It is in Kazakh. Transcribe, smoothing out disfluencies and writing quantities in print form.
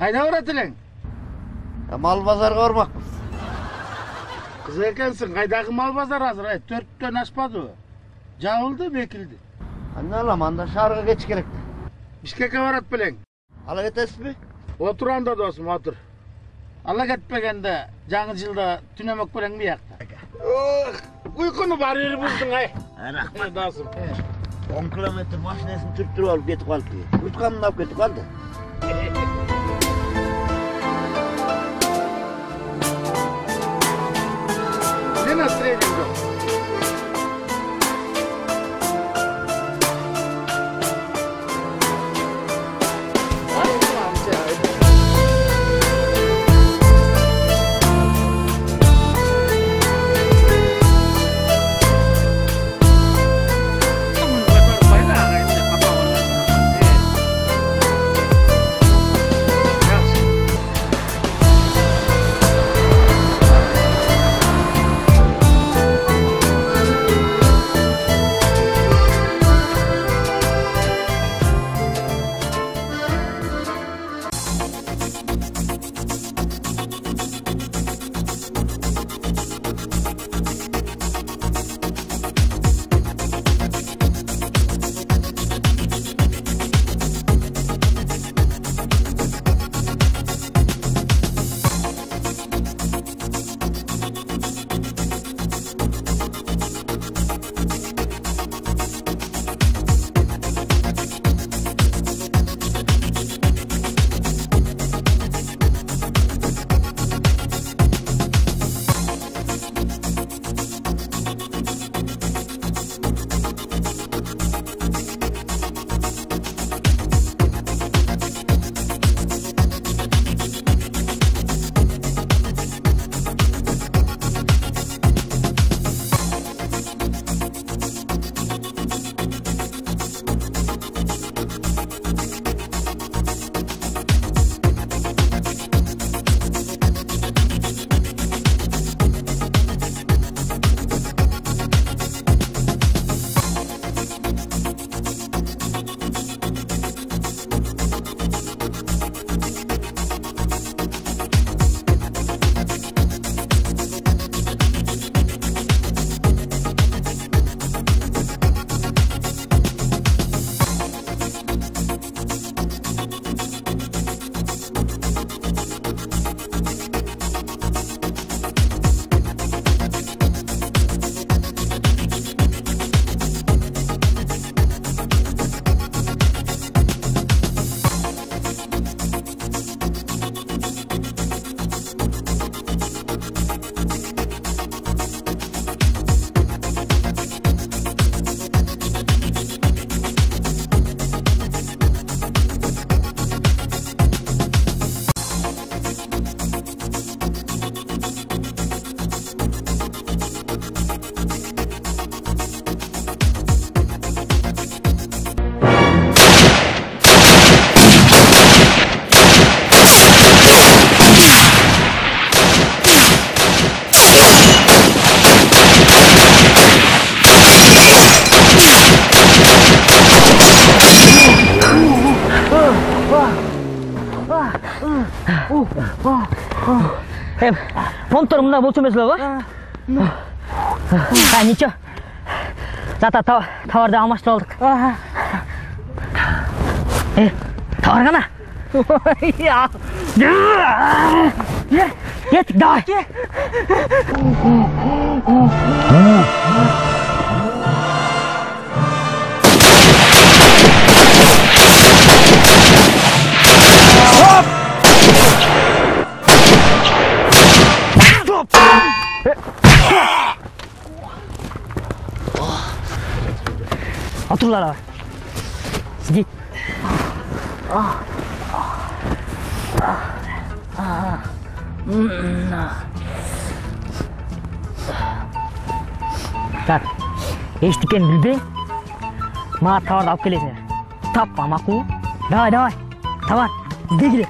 Қайда барат елең? Мал базарға бармақпыз. Қызы екенсің, қайдағы мал базар азыр? 4-тен ашпады. Жабылды, бекілді. Анналам, анда шарға кеч керек. Бишкекке барат білең. Ала кетесіз бе? Отыр анда досым, отыр. Ала кетпегенде жаңы жылда түнемек білең бі яқта. Ұйқыны бар ері бұздың, ай. Рахмат. Досым. 10 километр машинасын түрттіріп алып кетіп қалды. Құртқанын алып кетіп қалды. Не настроением жоқ? Понтор мына болчу эмес эле ба? Ничего. Зата товарды алмаштырып алдык. Товар гана. Кеттик, давай. Oturlar. Сидеть. Так, ештеңені білбей, маған товарды алып келесіңдер. Таппа, мақұл? Давай, товар, ізде келе.